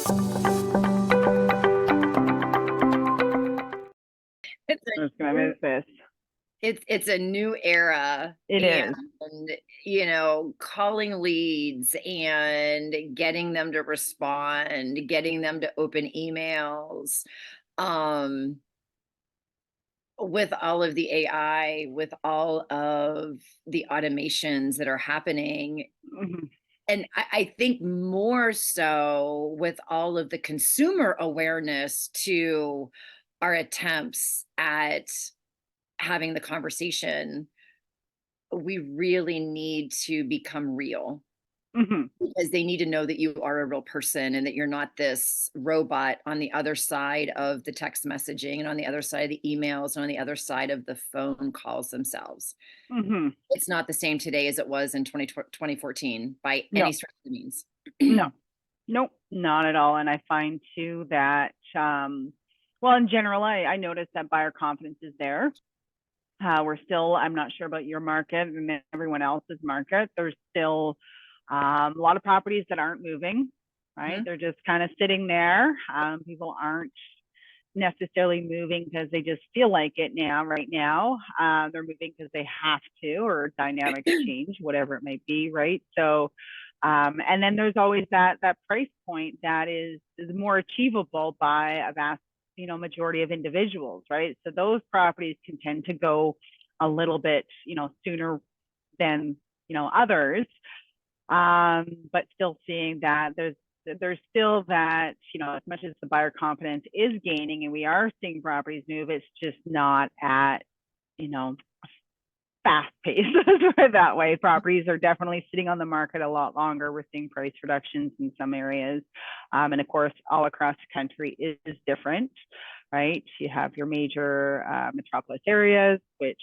It's I'm a just gonna miss this. it's a new era, It is. and calling leads and getting them to respond, getting them to open emails, um, with all of the AI, with all of the automations that are happening. Mhm. And I think more so with all of the consumer awareness to our attempts at having the conversation, we really need to become real, Mhm. because they need to know that you are a real person and that you're not this robot on the other side of the text messaging and on the other side of the emails and on the other side of the phone calls themselves. Mhm. It's not the same today as it was in 2014 by any No. stretch of the means. No. Nope. Not at all. And I find too that, well, in general, I noticed that buyer confidence is there. We're still, I'm not sure about your market and everyone else's market. There's still a lot of properties that aren't moving, right? Mhm. They're just kind of sitting there. People aren't necessarily moving because they just feel like it now, right now. They're moving because they have to, or dynamics change, whatever it might be, right? So, and then there's always that price point that is more achievable by a vast, majority of individuals, right? So those properties can tend to go a little bit, sooner than others, but still seeing that there's still that, as much as the buyer confidence is gaining and we are seeing properties move, it's just not at, you know, fast pace. That way. Properties are definitely sitting on the market a lot longer. We're seeing price reductions in some areas. And of course, all across the country is different, right? You have your major metropolis areas, which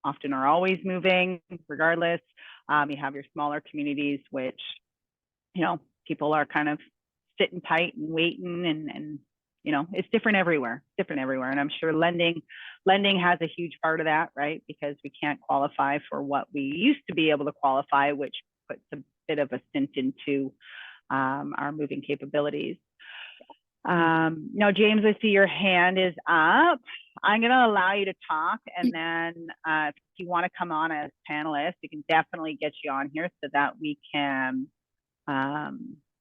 often are always moving regardless. You have your smaller communities, which, people are kind of sitting tight and waiting, and it's different everywhere, and I'm sure lending has a huge part of that, right? Because we can't qualify for what we used to be able to qualify, which puts a bit of a stint into our moving capabilities. Now, James, I see your hand is up. I'm going to allow you to talk, and then if you want to come on as panelist, we can definitely get you on here so that we can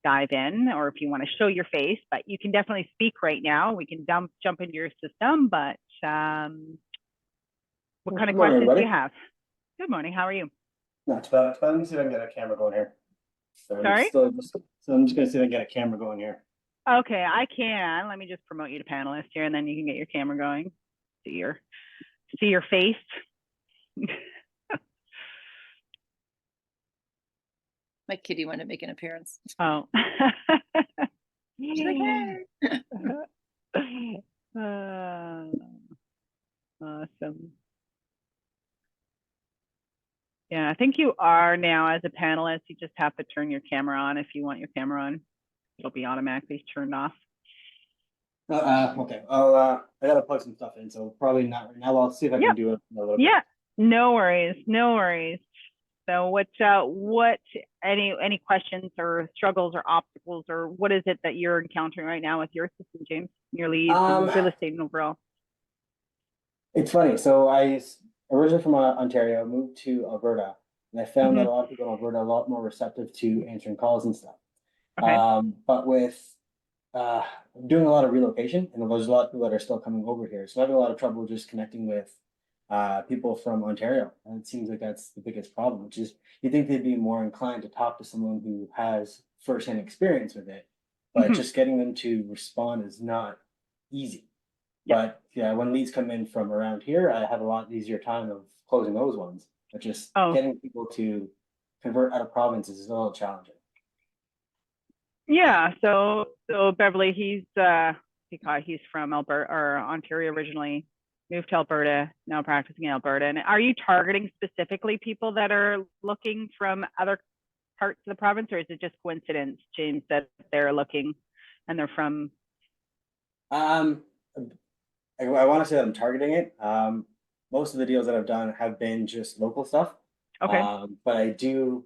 dive in, or if you want to show your face, but you can definitely speak right now. We can jump into your system, but what kind of Good morning, questions do you everybody. have? Good morning. How are you? Not too bad. Not too bad. Let me see if I can get a camera going here. Sorry? So I'm just gonna see if I can get a camera going here. Okay, I can. Let me just promote you to panelist here, and then you can get your camera going. See your face. My kitty wanted to make an appearance. Oh. She's like, hey. Awesome. Yeah, I think you are now as a panelist. You just have to turn your camera on if you want your camera on. It'll be automatically turned off. Okay. I gotta plug some stuff in, so probably not right now. I'll see if I can Yep. do it in a little bit. Yeah. No worries. No worries. So what any questions or struggles or obstacles, or what is it that you're encountering right now with your system, James? Your leads and real estate and overall. It's funny. So I originally from Ontario, moved to Alberta, and I found that a lot of people in Alberta are a lot more receptive to answering calls and stuff. Okay. But with uh, doing a lot of relocation, and there's a lot of people that are still coming over here. So I'm having a lot of trouble just connecting with people from Ontario. And it seems like that's the biggest problem, which is you think they'd be more inclined to talk to someone who has firsthand experience with it, but just getting them to respond is not easy. Yeah. But yeah, when leads come in from around here, I have a lot easier time of closing those ones. But just getting people to convert out of province is a little challenging. Yeah. So Beverly, he's from Alberta or Ontario originally, moved to Alberta, now practicing in Alberta. And are you targeting specifically people that are looking from other parts of the province, or is it just coincidence, James, that they're looking and they're from? I want to say that I'm targeting it. Most of the deals that I've done have been just local stuff. Okay. But I do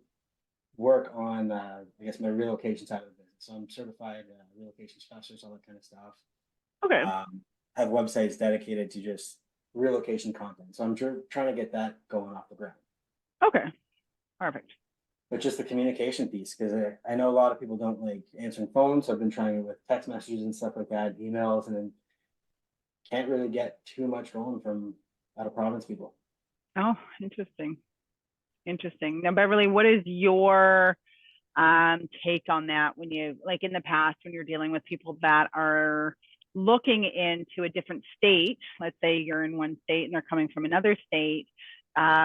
work on, I guess, my relocation side of the business. So I'm certified relocation specialist, all that kind of stuff. Okay. Have websites dedicated to just relocation content. So I'm trying to get that going off the ground. Okay. Perfect. But just the communication piece, because I know a lot of people don't like answering phones. So I've been trying it with text messages and stuff like that, emails, and then can't really get too much going from out of province people. Oh, interesting. Interesting. Now, Beverly, what is your take on that when you, like in the past, when you're dealing with people that are looking into a different state, let's say you're in one state and they're coming from another state,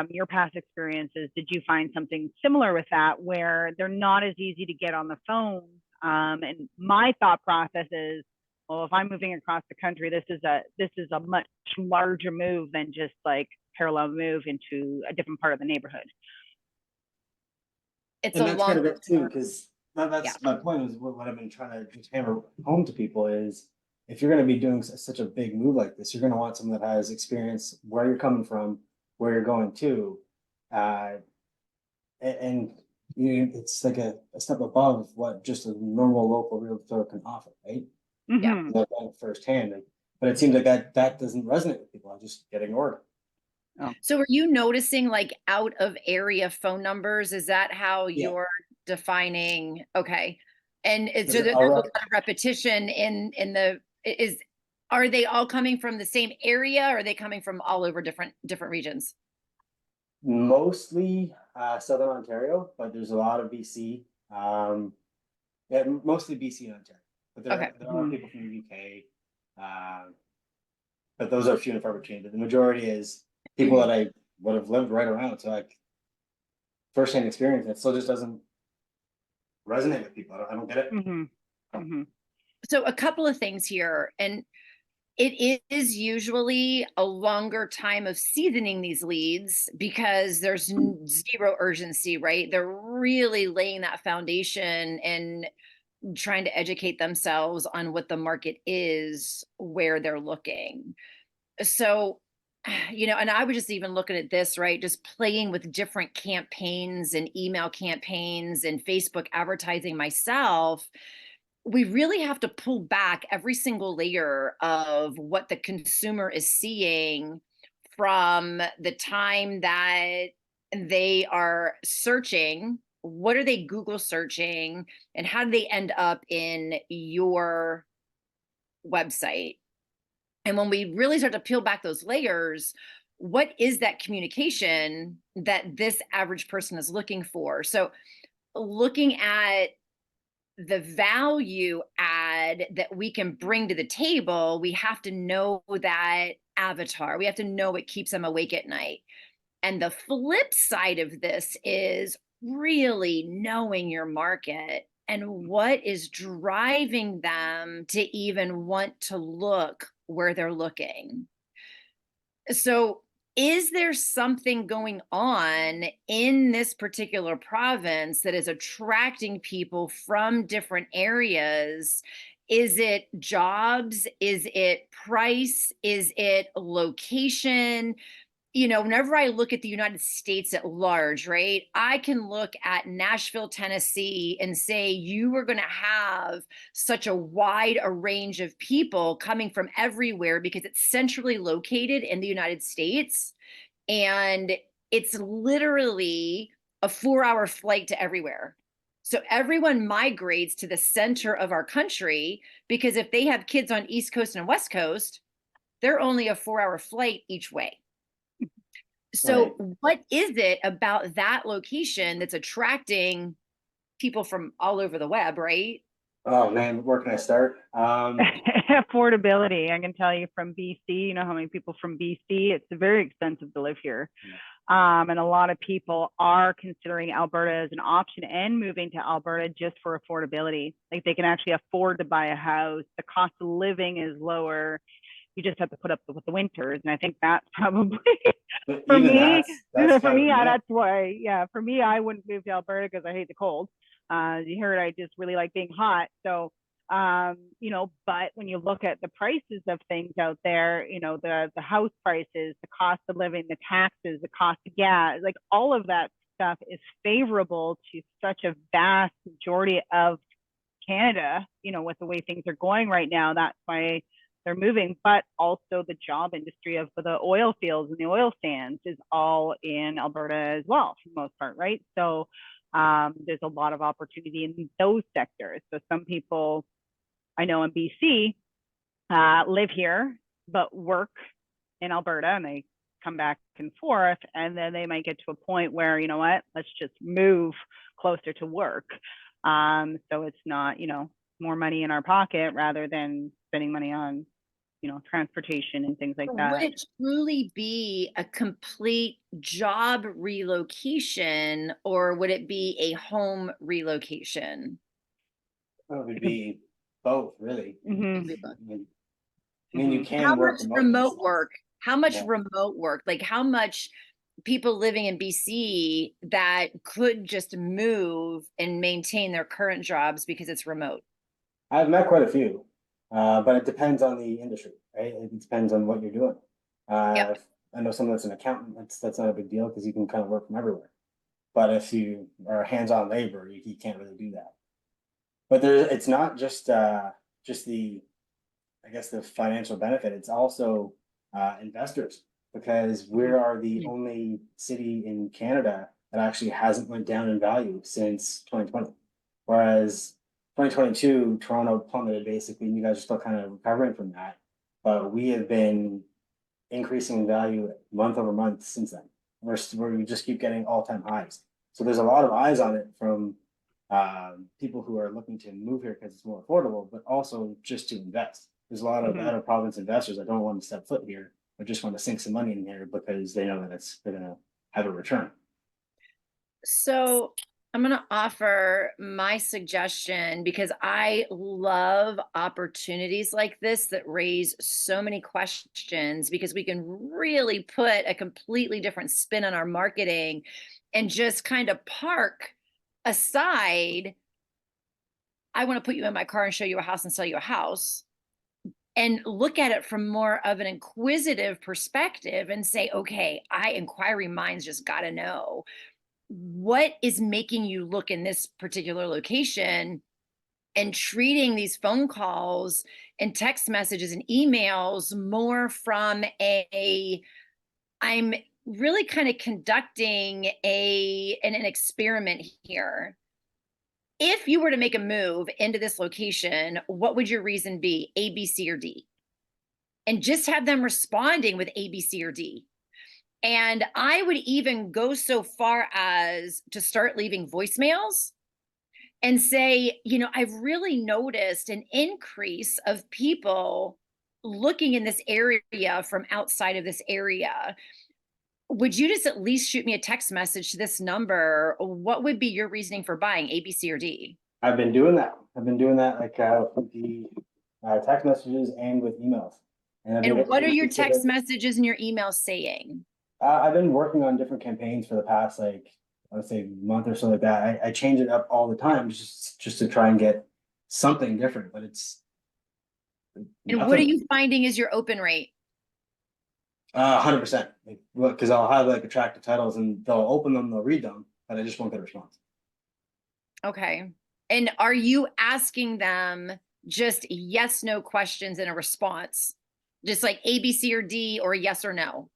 your past experiences, did you find something similar with that where they're not as easy to get on the phone? And my thought process is, well, if I'm moving across the country, this is a much larger move than just like parallel move into a different part of the neighborhood. It's And a that's kind of longer it too, term. because Yeah. that's my point is what I've been trying to just hammer home to people is if you're going to be doing such a big move like this, you're going to want someone that has experience where you're coming from, where you're going to, and it's like a step above what just a normal local realtor can offer, right? Yeah. Mm-hmm. That firsthand, but it seems like that doesn't resonate with people. I just get ignored. Oh. So are you noticing like out of area phone numbers? Is that how Yeah. you're defining? Okay. And so Because there's I'll a rep- lot of repetition in the are they all coming from the same area or are they coming from all over different regions? mostly Southern Ontario, but there's a lot of BC. Yeah, mostly BC and Ontario, but Okay. there are people from the UK. But those are few and far between. But the majority is people that I would have lived right around. So like firsthand experience, it still just doesn't resonate with people. I don't get it. Mm-hmm. Mm-hmm. So a couple of things here, and it is usually a longer time of seasoning these leads because there's zero urgency, right? They're really laying that foundation and trying to educate themselves on what the market is, where they're looking. So, and I was just even looking at this, right? Just playing with different campaigns and email campaigns and Facebook advertising myself. We really have to pull back every single layer of what the consumer is seeing from the time that they are searching. What are they Google searching and how do they end up in your website? And when we really start to peel back those layers, what is that communication that this average person is looking for? So looking at the value add that we can bring to the table, we have to know that avatar. We have to know what keeps them awake at night. And the flip side of this is really knowing your market and what is driving them to even want to look where they're looking. So, is there something going on in this particular province that is attracting people from different areas? Is it jobs? Is it price? Is it location? Whenever I look at the United States at large, right, I can look at Nashville, Tennessee, and say you are going to have such a wide a range of people coming from everywhere because it's centrally located in the United States. And it's literally a 4-hour flight to everywhere. So everyone migrates to the center of our country because if they have kids on East Coast and West Coast, they're only a 4-hour flight each way. So Right. what is it about that location that's attracting people from all over the web, right? Oh man, where can I start? Affordability. I can tell you from BC, you know how many people from BC, it's very expensive to live here. Yeah. And a lot of people are considering Alberta as an option and moving to Alberta just for affordability. Like they can actually afford to buy a house. The cost of living is lower. You just have to put up with the winters. And I think that's probably But for even me, that's for me, yeah. that's why, yeah, for me, I wouldn't move to Alberta because I hate the cold. You heard I just really like being hot. So, but when you look at the prices of things out there, the house prices, the cost of living, the taxes, the cost of gas, like all of that stuff is favorable to such a vast majority of Canada, you know, with the way things are going right now, that's why they're moving. But also the job industry of the oil fields and the oil sands is all in Alberta as well, for the most part, right? So there's a lot of opportunity in those sectors. So some people I know in BC live here but work in Alberta, and they come back and forth, and then they might get to a point where, you know what, let's just move closer to work. So it's not, you know, more money in our pocket rather than spending money on, you know, transportation and things like Would that. it truly be a complete job relocation, or would it be a home relocation? It would be both, really. Mm-hmm. I mean, you Mm-hmm. How can much work remotely. remote work? How much Yeah. remote work? Like how much people living in BC that could just move and maintain their current jobs because it's remote? I've met quite a few, but it depends on the industry, right? It depends on what you're doing. Yep. I know someone that's an accountant, that's not a big deal because you can kind of work from everywhere. But if you are hands-on labor, you can't really do that. But it's not just the, I guess, the financial benefit. It's also investors, because we are the only city in Canada that actually hasn't went down in value since 2020. Whereas 2022, Toronto plummeted basically, and you guys are still kind of recovering from that. But we have been increasing in value month over month since then. We just keep getting all-time highs. So there's a lot of eyes on it from people who are looking to move here because it's more affordable, but also just to invest. There's a lot of Mm-hmm. out of province investors that don't want to step foot here, but just want to sink some money in here because they know that they're going to have a return. So I'm going to offer my suggestion because I love opportunities like this that raise so many questions, because we can really put a completely different spin on our marketing and just kind of park aside, I want to put you in my car and show you a house and sell you a house, and look at it from more of an inquisitive perspective and say, okay, inquiry minds just got to know what is making you look in this particular location, and treating these phone calls and text messages and emails more from I'm really kind of conducting an experiment here. If you were to make a move into this location, what would your reason be? A, B, C, or D? And just have them responding with A, B, C, or D. And I would even go so far as to start leaving voicemails and say, you know, I've really noticed an increase of people looking in this area from outside of this area. Would you just at least shoot me a text message to this number? What would be your reasoning for buying A, B, C, or D? I've been doing that. I've been doing that like with the text messages and with emails. And I've been And getting what are pretty your specific. text messages and your emails saying? I've been working on different campaigns for the past, like, I would say month or so like that. I change it up all the time just to try and get something different, but it's And what are nothing. you finding is your open rate? 100%. Because I'll have like attractive titles and they'll open them, they'll read them, but I just won't get a response. Okay. And are you asking them just yes, no questions in a response? Just like A, B, C, or D, or yes or no?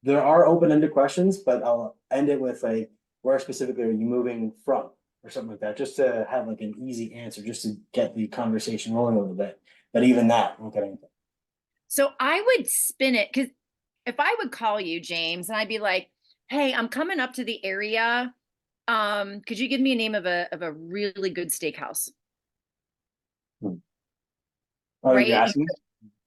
There are open-ended questions, but I'll end it with like, where specifically are you moving from, or something like that, just to have like an easy answer, just to get the conversation rolling a little bit. But even that won't get anything. So I would spin it, because if I would call you, James, and I'd be like, hey, I'm coming up to the area. Could you give me a name of a really good steakhouse? Oh, you're Right? asking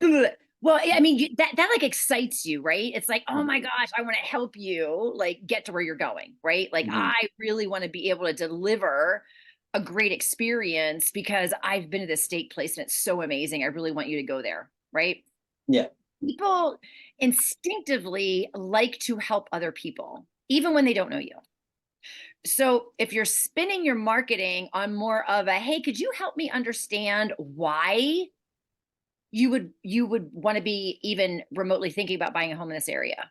me? Well, I mean, that like excites you, right? It's like, oh my Mhm. gosh, I want to help you like get to where you're going, right? Like Mhm. I really want to be able to deliver a great experience because I've been to this steak place and it's so amazing. I really want you to go there, right? Yeah. People instinctively like to help other people, even when they don't know you. So if you're spinning your marketing on more of a, hey, could you help me understand why you would want to be even remotely thinking about buying a home in this area?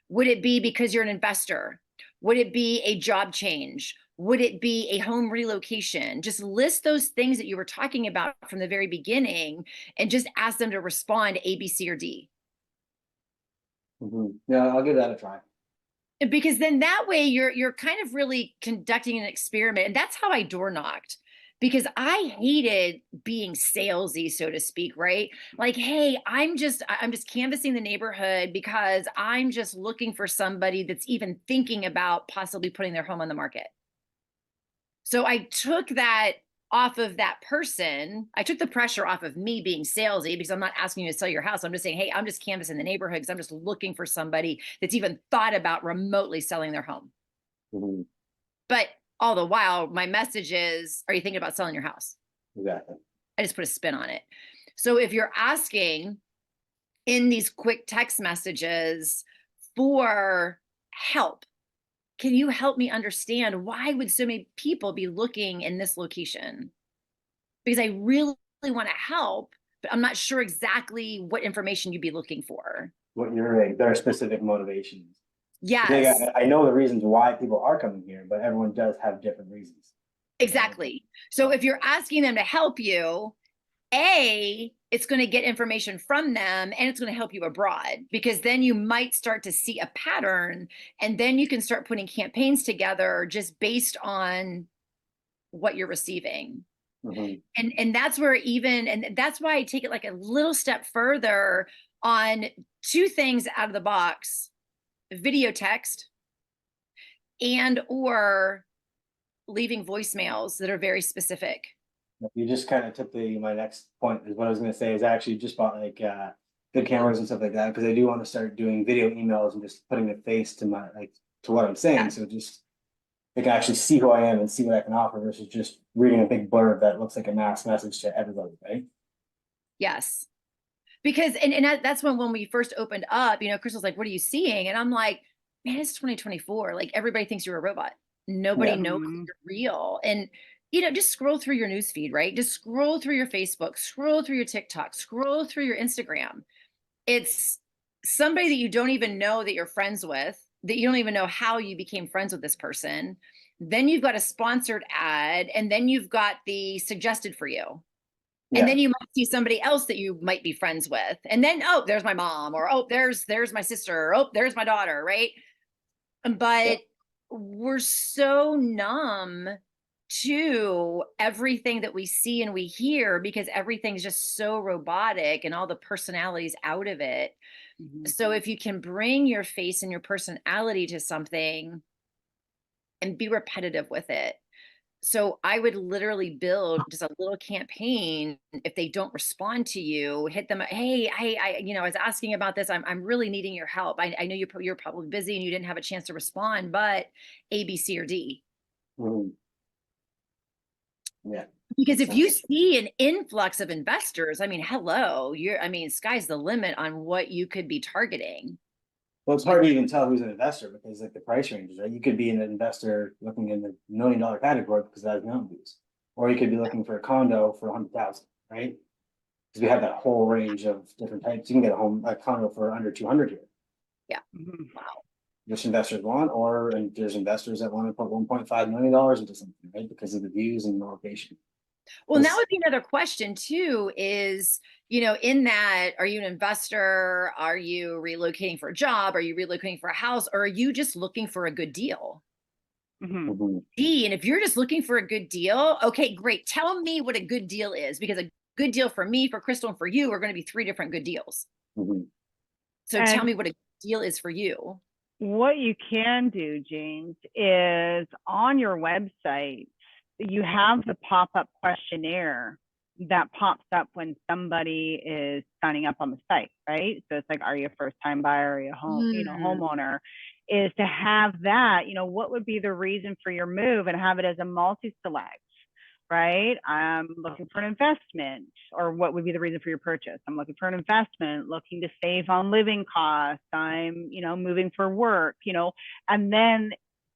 Would it be because you're an investor? Would it be a job change? Would it be a home relocation? Just list those things that you were talking about from the very beginning and just ask them to respond A, B, C, or D. Yeah, I'll give that a try. Because then that way you're kind of really conducting an experiment. And that's how I door knocked, because I hated being salesy, so to speak, right? Like, hey, I'm just canvassing the neighborhood because I'm just looking for somebody that's even thinking about possibly putting their home on the market. So I took that off of that person. I took the pressure off of me being salesy, because I'm not asking you to sell your house. I'm just saying, hey, I'm just canvassing the neighborhood because I'm just looking for somebody that's even thought about remotely selling their home. Mhm. But all the while, my message is, are you thinking about selling your house? Exactly. I just put a spin on it. So if you're asking in these quick text messages for help, can you help me understand why would so many people be looking in this location? Because I really want to help, but I'm not sure exactly what information you'd be looking for. What you're their specific motivations. Yes, I know the reasons why people are coming here, but everyone does have different reasons. exactly. So if you're asking them to help you, it's going to get information from them, and it's going to help you abroad, because then you might start to see a pattern, and then you can start putting campaigns together just based on what you're receiving. And that's where and that's why I take it like a little step further on two things out of the box: video text and or leaving voicemails that are very specific. You just kind of took my next point is what I was going to say is I actually just bought like good cameras and stuff like that, because I do want to start doing video emails and just putting a face to to what I'm saying. Yeah. So just they can actually see who I am and see what I can offer versus just reading a big blurb that looks like a mass message to everybody, right? Yes. Because and that's when we first opened up, Crystal's like, what are you seeing? And I'm like, man, it's 2024. Like, everybody thinks you're a robot. Nobody Yeah. knows you're real. And just scroll through your news feed, right? Just scroll through your Facebook, scroll through your TikTok, scroll through your Instagram. It's somebody that you don't even know that you're friends with, that you don't even know how you became friends with this person. Then you've got a sponsored ad, and then you've got the suggested for you. And Yeah. then you might see somebody else that you might be friends with. And then, oh, there's my mom, or oh, there's my sister, or oh, there's my daughter, right? Yeah. But we're so numb to everything that we see and we hear, because everything's just so robotic and all the personalities out of it. So if you can bring your face and your personality to something and be repetitive with it. So I would literally build just a little campaign. If they don't respond to you, hit them. Hey, I was asking about this. I'm really needing your help. I know you're probably busy and you didn't have a chance to respond, but A, B, C, or D. Mhm. Yeah. Because Makes if you sense. see an influx of investors, hello, sky's the limit on what you could be targeting. Well, it's hard to even tell who's an investor because like the price ranges, right? You could be an investor looking in the $1 million category because that has mountain views, or you could be looking for a condo for 100,000, right? Because we have that whole range of different types. You can get a condo for under 200 here. Yeah. Wow. Which investors want, and there's investors that want to put $1.5 million into something, right? Because of the views and the location. Well, and that would be another question too, is, in that, are you an investor? Are you relocating for a job? Are you relocating for a house? Or are you just looking for a good deal? And if you're just looking for a good deal, okay, great. Tell me what a good deal is, because a good deal for me, for Crystal, and for you are going to be three different good deals. So tell And me what a good deal is for you. what you can do, James, is on your website, you have the pop-up questionnaire that pops up when somebody is signing up on the site, right? So it's like, are you a first-time buyer? Are you a homeowner? Is to have that, what would be the reason for your move, and have it as a multi-select, right? I'm looking for an investment, or what would be the reason for your purchase? I'm looking for an investment, looking to save on living costs. I'm, moving for work, and then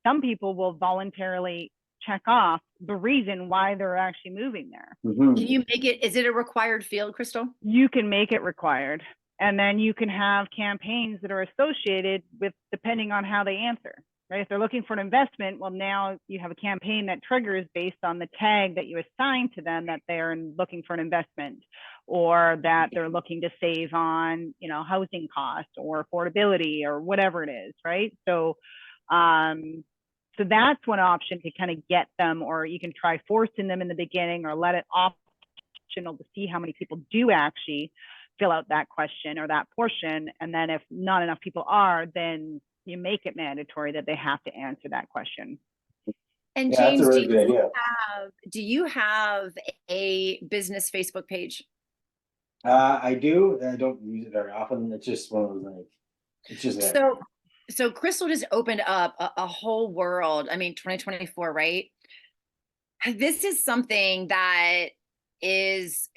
some people will voluntarily check off the reason why they're actually moving there. Can you make it, is it a required field, Crystal? You can make it required. And then you can have campaigns that are associated with, depending on how they answer, right? If they're looking for an investment, well, now you have a campaign that triggers based on the tag that you assign to them that they're looking for an investment, or that they're looking to save on, you know, housing costs or affordability or whatever it is, right? So, so that's one option to kind of get them, or you can try forcing them in the beginning, or let it optional to see how many people do actually fill out that question or that portion. And then if not enough people are, then you make it mandatory that they have to answer that question. And Yeah, that's a James, really good idea. do you have a business Facebook page? I do. I don't use it very often. It's just one of those, like, it's just there. So Crystal just opened up a whole world. I mean, 2024, right? This is something that is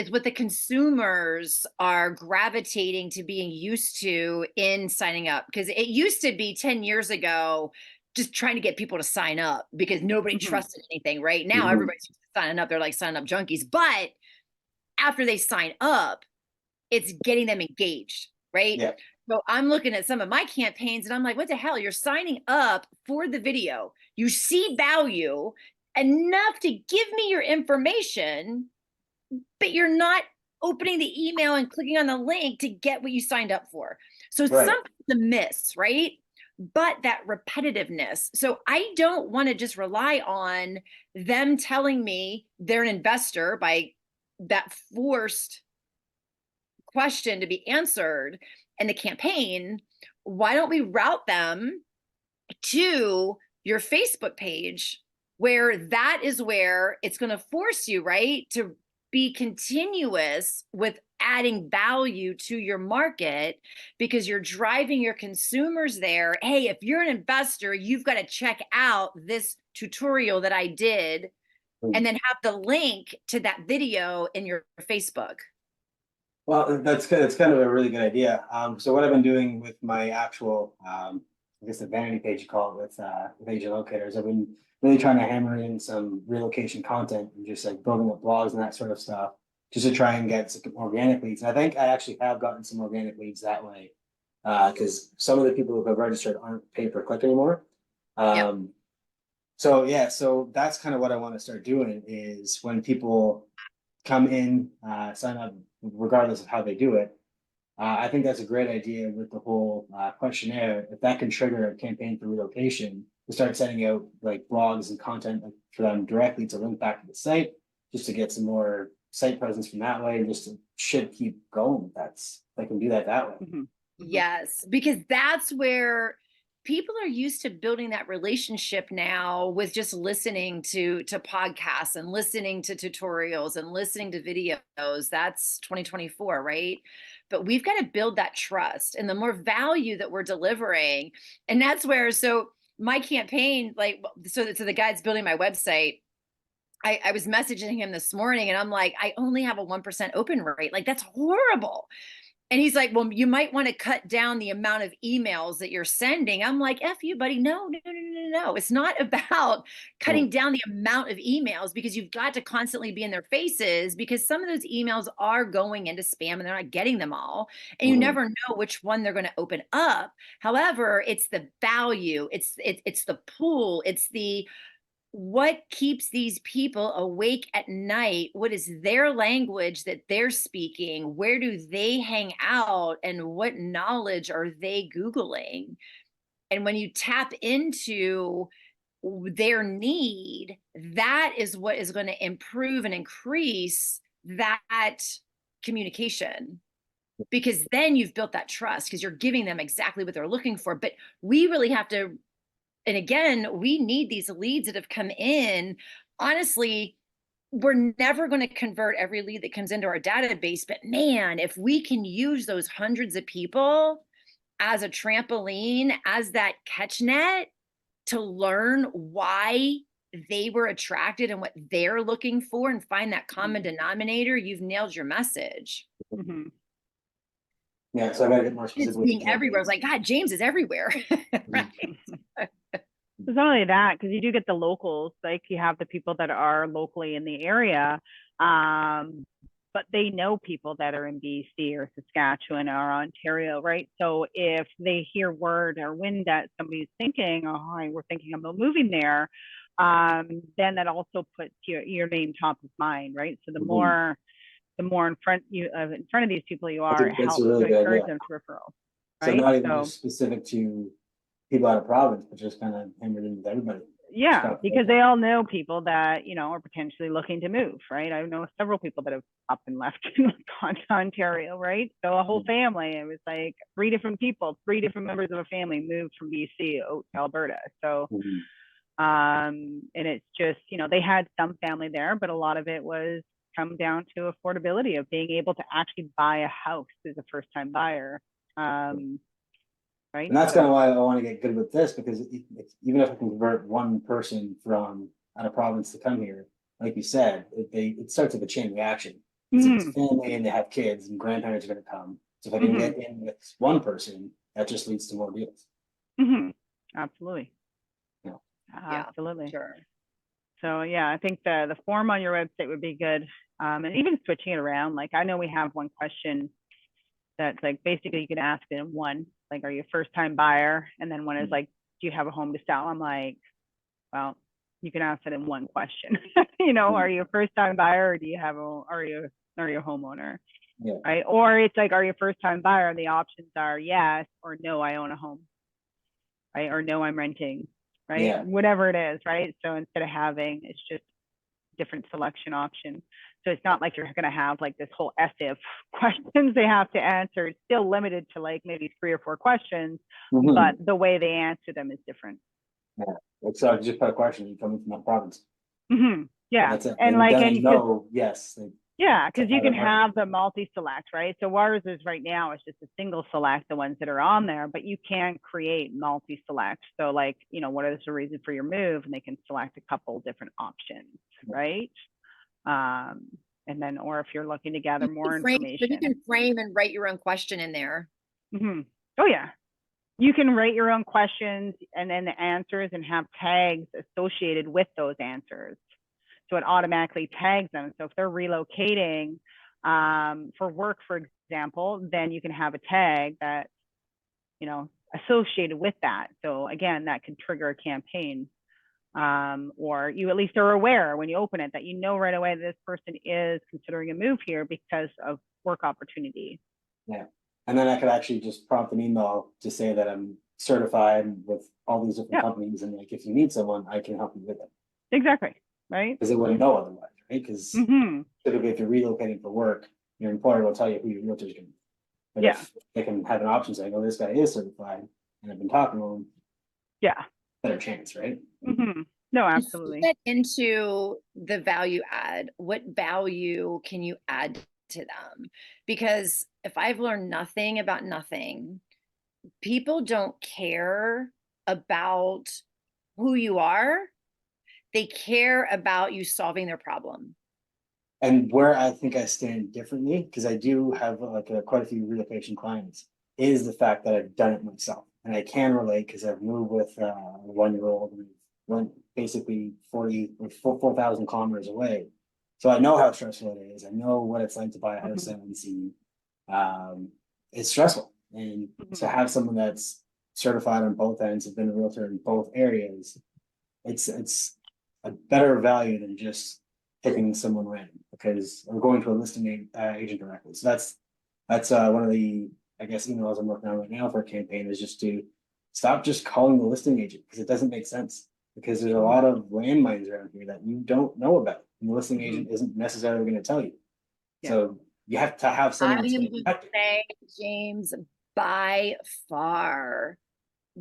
what the consumers are gravitating to being used to in signing up, because it used to be 10 years ago just trying to get people to sign up because nobody trusted anything. Right now, everybody's signing up. They're like sign up junkies. But after they sign up, it's getting them engaged, right? Yeah. So I'm looking at some of my campaigns and I'm like, what the hell? You're signing up for the video. You see value enough to give me your information, but you're not opening the email and clicking on the link to get what you signed up for. So something's a miss, right? But that repetitiveness. So I don't want to just rely on them telling me they're an investor by that forced question to be answered in the campaign. Why don't we route them to your Facebook page, where that is where it's going to force you, right, to be continuous with adding value to your market, because you're driving your consumers there. Hey, if you're an investor, you've got to check out this tutorial that I did, and then have the link to that video in your Facebook. Well, that's good. It's kind of a really good idea. So what I've been doing with my actual, I guess the vanity page you call it, with AgentLocator, is I've been really trying to hammer in some relocation content and just like building up blogs and that sort of stuff, just to try and get some organic leads. And I think I actually have gotten some organic leads that way, because some of the people who have registered aren't pay per click anymore. So yeah, so that's kind of what I want to start doing, is when people come in, sign up, regardless of how they do it. I think that's a great idea with the whole questionnaire. If that can trigger a campaign for relocation, we start sending out like blogs and content for them directly to link back to the site, just to get some more site presence from that way, and just to should keep going. They can do that way. Yes, because that's where people are used to building that relationship now, with just listening to podcasts and listening to tutorials and listening to videos. That's 2024, right? But we've got to build that trust, and the more value that we're delivering. And that's where, so my campaign, like, so the guy's building my website, I was messaging him this morning and I'm like, I only have a 1% open rate. Like, that's horrible. And he's like, well, you might want to cut down the amount of emails that you're sending. I'm like, F you, buddy. No. It's not about cutting down the amount of emails, because you've got to constantly be in their faces, because some of those emails are going into spam and they're not getting them all. And you never know which one they're going to open up. However, it's the value, it's the pool, it's the, what keeps these people awake at night? What is their language that they're speaking? Where do they hang out? And what knowledge are they Googling? And when you tap into their need, that is what is going to improve and increase that communication. Because then you've built that trust, because you're giving them exactly what they're looking for. But we really have to, and again, we need these leads that have come in. Honestly, we're never going to convert every lead that comes into our database, but man, if we can use those hundreds of people as a trampoline, as that catch net, to learn why they were attracted and what they're looking for, and find that common denominator, you've nailed your message. Yeah, so I gotta get more It's specific. being everywhere. It's like, God, James is everywhere. Right. It's not only that, because you do get the locals, like you have the people that are locally in the area. but they know people that are in BC or Saskatchewan or Ontario, right? So if they hear word or wind that somebody's thinking, oh, hi, we're thinking about moving there, then that also puts your name top of mind, right? So the more in front of these people you I are, it think that's a helps really to good encourage idea. them to referrals, So right? not even So just specific to people out of province, but just kind of hammered in with everybody. yeah, because they all know people that, you know, are potentially looking to move, right? I know several people that have up and left gone to Ontario, right? So a whole family, it was like 3 different people, 3 different members of a family moved from BC out to Alberta. So, and it's just, you know, they had some family there, but a lot of it was come down to affordability of being able to actually buy a house as a first time buyer. Right. And that's kind of why I want to get good with this, because even if I can convert one person from out of province to come here, like you said, it starts with a chain reaction. It's a family and they have kids and grandparents are going to come. So if I can get in with one person, that just leads to more deals. Absolutely. Yeah. Absolutely. Sure. So yeah, I think the form on your website would be good. And even switching it around. Like I know we have one question that's like basically you can ask it in one, like, are you a first time buyer? And then one is like, do you have a home to sell? I'm like, well, you can ask it in one question. You know, are you a first time buyer or do you have are you a homeowner? Yeah. Right. Or it's like, are you a first time buyer? And the options are yes or no, I own a home. Right. Or no, I'm renting. Right. Yeah. Whatever it is. Right. So instead of having, it's just different selection option. So it's not like you're going to have like this whole essay of questions they have to answer. It's still limited to like maybe 3 or 4 questions, but the way they answer them is different. Yeah. So I just put a question, you coming from that province. Yeah. That's it. And like, and yes. yeah, because you can have the multi-select, right? So ours is right now, it's just a single select, the ones that are on there, but you can create multi-select. So like, you know, what is the reason for your move? And they can select a couple different options, right? And then, or if you're looking to gather more information. But you can frame and write your own question in there. Oh yeah. You can write your own questions and then the answers and have tags associated with those answers. So it automatically tags them. So if they're relocating for work, for example, then you can have a tag that, you know, associated with that. So again, that can trigger a campaign. Or you at least are aware when you open it that you know right away that this person is considering a move here because of work opportunity. Yeah. And then I could actually just prompt an email to say that I'm certified with all these different companies. And like, if you need someone, I can help you with it. Exactly. Right. Because they wouldn't know otherwise, right? Because typically if you're relocating for work, your employer will tell you who your realtor is going to be. But if they can have an option saying, oh, this guy is certified and I've been talking to him. Yeah. Better chance, right? No, absolutely. Get into the value add. What value can you add to them? Because if I've learned nothing about nothing, people don't care about who you are. They care about you solving their problem. And where I think I stand differently, because I do have like quite a few relocation clients, is the fact that I've done it myself. And I can relate because I've moved with a 1-year-old and went basically 4,000 kilometers away. So I know how stressful it is. I know what it's like to buy a house and see. It's stressful. And to have someone that's certified on both ends, have been a realtor in both areas, it's a better value than just picking someone random, because I'm going to a listing agent directly. So that's one of the, I guess, emails I'm working on right now for a campaign, is just to stop just calling the listing agent, because it doesn't make sense. Because there's a lot of landmines around here that you don't know about, and the listing agent isn't necessarily going to tell you. So you have to have someone I that's am going going to say, James, by far,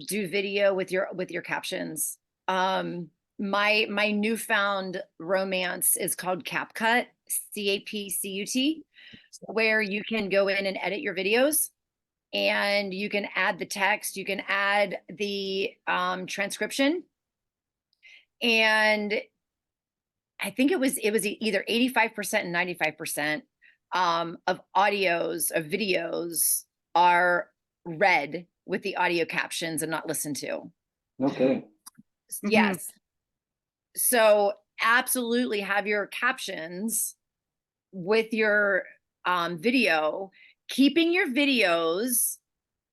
do video with your captions. My newfound romance is called CapCut, CAPCUT, where you can go in and edit your videos, and you can add the text, you can add the transcription, and I think it was either 85% and 95% of videos are read with the audio captions and not listened to. Okay. Yes. So absolutely have your captions with your video, keeping your videos,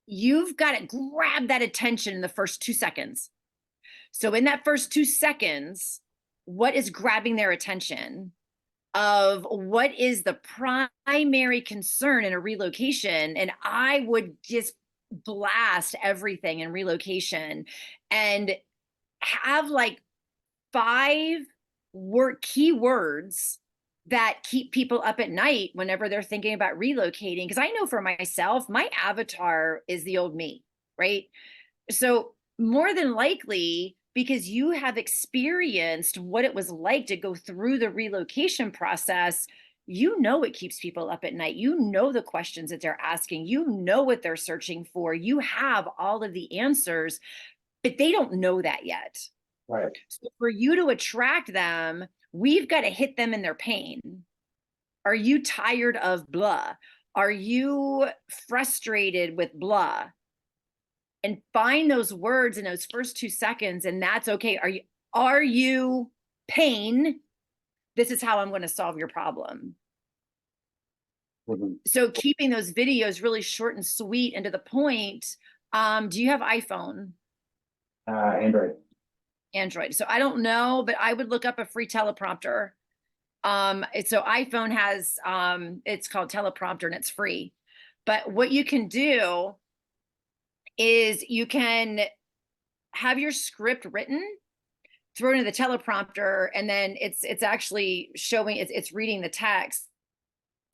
you've got to grab that attention in the first 2 seconds. So in that first 2 seconds, what is grabbing their attention of what is the primary concern in a relocation? And I would just blast everything in relocation and have like 5 keywords that keep people up at night whenever they're thinking about relocating. Because I know for myself, my avatar is the old me, right? So more than likely, because you have experienced what it was like to go through the relocation process, you know it keeps people up at night. You know the questions that they're asking. You know what they're searching for. You have all of the answers, but they don't know that yet. Right. So for you to attract them, we've got to hit them in their pain. Are you tired of blah? Are you frustrated with blah? And find those words in those first 2 seconds, and that's okay. Are you pain? This is how I'm going to solve your problem. Mm-hmm. So keeping those videos really short and sweet and to the point. Do you have iPhone? Android. Android. So I don't know, but I would look up a free teleprompter. So iPhone has it's called teleprompter and it's free. But what you can do is you can have your script written, throw it into the teleprompter, and then it's actually showing it's reading the text,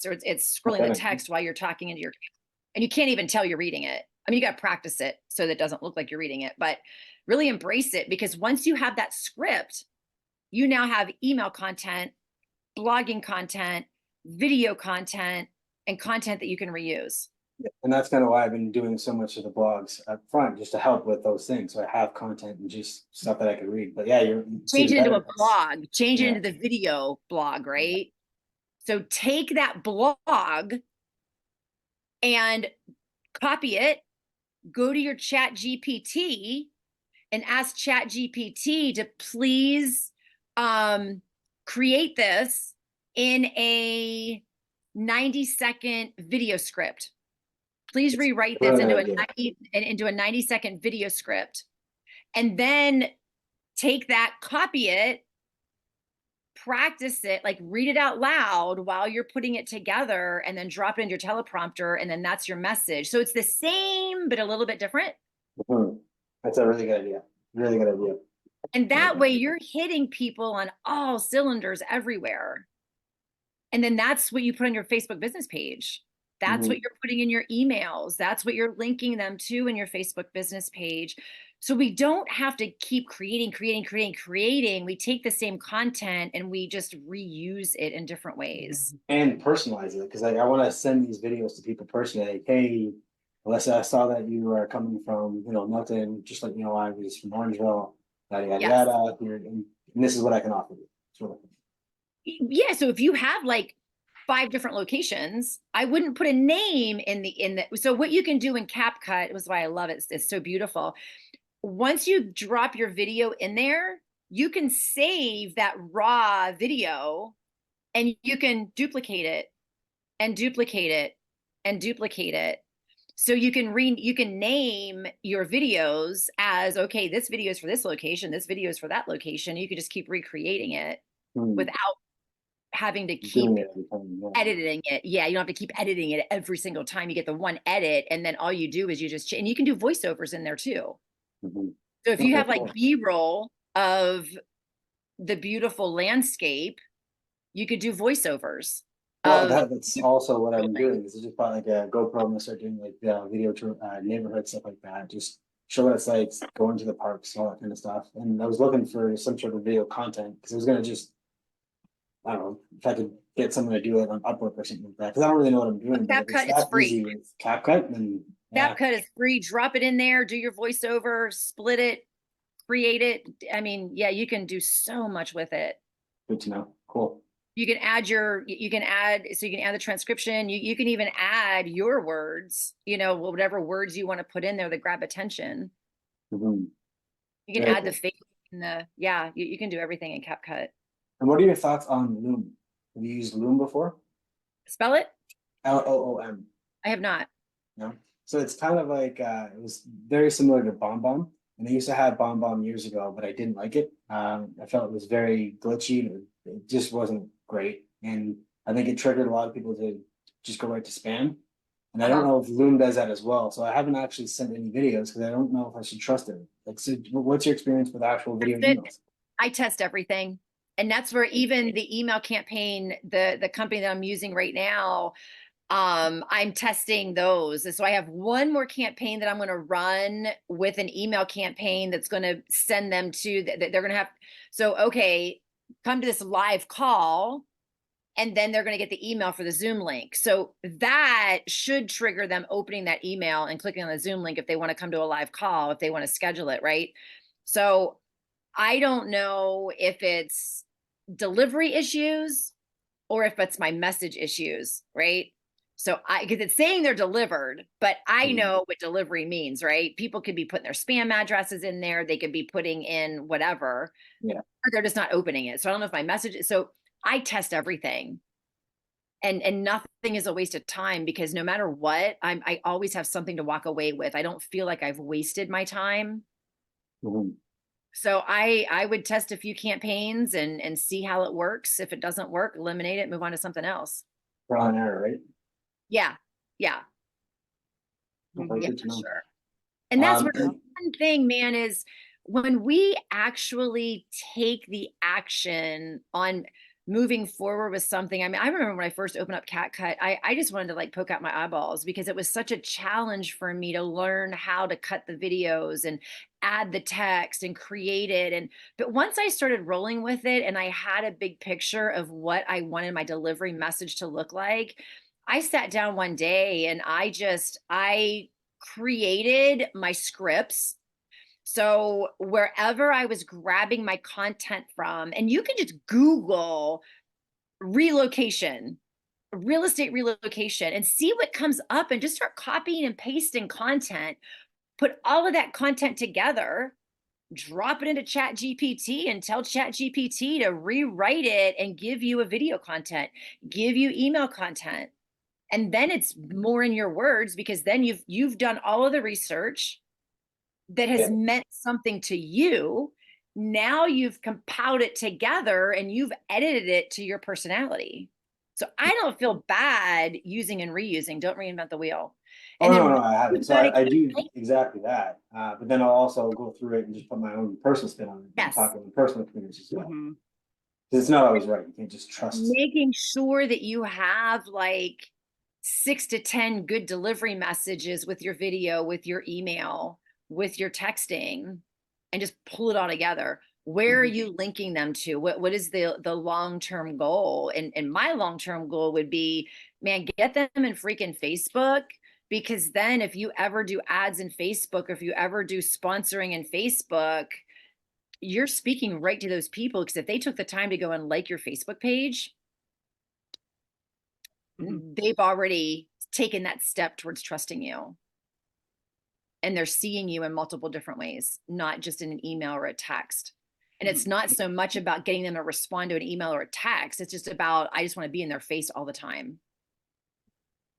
or it's scrolling the text while you're talking into your, and you can't even tell you're reading it. I mean, you got to practice it so that it doesn't look like you're reading it, but really embrace it, because once you have that script, you now have email content, blogging content, video content, and content that you can reuse. And that's kind of why I've been doing so much of the blogs up front, just to help with those things. So I have content and just stuff that I can read. But yeah, Change it into a blog, change it Yeah. into the video blog, right? So take that blog and copy it, go to your Chat GPT and ask Chat GPT to please create this in a 90-second video script. Please rewrite this into a 90-second video script, and then take that, copy it, practice it, like read it out loud while you're putting it together, and then drop it into your teleprompter, and then that's your message. So it's the same, but a little bit different. Mm-hmm. That's a really good idea. Really good idea. And that way you're hitting people on all cylinders everywhere. And then that's what you put on your Facebook business page. That's what you're putting in your emails. That's what you're linking them to in your Facebook business page. So we don't have to keep creating. We take the same content and we just reuse it in different ways. And personalize it, because I want to send these videos to people personally. Like, hey, Alyssa, I saw that you are coming from, Milton, just like, I was from Orangeville, yada, yada, Yes. yada, and this is what I can offer you. Sort of. Yeah. So if you have like 5 different locations, I wouldn't put a name in the, so what you can do in CapCut, was why I love it. It's so beautiful. Once you drop your video in there, you can save that raw video and you can duplicate it and duplicate it and duplicate it. So you can name your videos as, okay, this video is for this location, this video is for that location. You could just keep recreating it without having to keep editing it. Yeah, you don't have to keep editing it every single time. You get the one edit, and then all you do is you just, and you can do voiceovers in there too. So if you have like B-roll of the beautiful landscape, you could do voiceovers. Well, that's also what I'm doing. Is just bought like a GoPro. I'm gonna start doing like video to neighborhood stuff like that. Just show what it's like, going to the parks, all that kind of stuff. And I was looking for some sort of video content, because I was gonna just, I don't know, if I could get someone to do it on Upwork or something like that, because I don't really know what I'm doing. CapCut is free. With CapCut, then CapCut is free. Drop it in there, do your voiceover, split it, create it. I mean, yeah, you can do so much with it. Good to know. Cool. You can add the transcription. You can even add your words, whatever words you want to put in there that grab attention. You can add the face in you can do everything in CapCut. And what are your thoughts on Loom? Have you used Loom before? Spell it? LOOM. I have not. No. So it's kind of like it was very similar to Bomb Bomb. And I used to have Bomb Bomb years ago, but I didn't like it. I felt it was very glitchy. It just wasn't great. And I think it triggered a lot of people to just go right to spam. And I don't Uh-huh. know if Loom does that as well. So I haven't actually sent any videos because I don't know if I should trust it. Like, so what's your experience with actual video That's it. emails? I test everything. And that's where even the email campaign, the company that I'm using right now, I'm testing those. And so I have one more campaign that I'm going to run with an email campaign that's going to send them to that they're going to have. So, okay, come to this live call, and then they're going to get the email for the Zoom link. So that should trigger them opening that email and clicking on the Zoom link if they want to come to a live call, if they want to schedule it, right? So I don't know if it's delivery issues or if it's my message issues, right? So because it's saying they're delivered, but I Mhm. know what delivery means, right? People could be putting their spam addresses in there. They could be putting in whatever, Yeah. or they're just not opening it. So I don't know if my message is, so I test everything. And nothing is a waste of time because no matter what, I always have something to walk away with. I don't feel like I've wasted my time. Mhm. So I would test a few campaigns and see how it works. If it doesn't work, eliminate it, move on to something else. Trial and error, right? Yeah. Yeah. Okay, Yeah, Mhm. good to for know. sure. And that's where Yep. one thing, man, is when we actually take the action on moving forward with something. I mean, I remember when I first opened up CatCut, I just wanted to like poke out my eyeballs because it was such a challenge for me to learn how to cut the videos and add the text and create it. And but once I started rolling with it and I had a big picture of what I wanted my delivery message to look like, I sat down one day and I created my scripts. So wherever I was grabbing my content from, and you can just Google relocation, real estate relocation, and see what comes up and just start copying and pasting content, put all of that content together, drop it into Chat GPT and tell Chat GPT to rewrite it and give you a video content, give you email content. And then it's more in your words because then you've done all of the research that has Yeah. meant something to you. Now you've compiled it together and you've edited it to your personality. So I don't feel bad using and reusing. Don't reinvent the wheel. Oh And no, then no, I haven't. you've So got to I keep do exactly that. But then I'll also go through it and just put my own personal spin on it and yes, talk about my personal experience as well. Mhm. 'Cause it's not always right. You can't just trust. making sure that you have like 6 to 10 good delivery messages with your video, with your email, with your texting, and just pull it all together. Where are Mhm. you linking them to? What is the long-term goal? And my long-term goal would be, man, get them in freaking Facebook. Because then if you ever do ads in Facebook, or if you ever do sponsoring in Facebook, you're speaking right to those people. Because if they took the time to go and like your Facebook page, Mhm. they've already taken that step towards trusting you. And they're seeing you in multiple different ways, not just in an email or a text. And it's Mhm. not so much about getting them to respond to an email or a text. It's just about, I just want to be in their face all the time.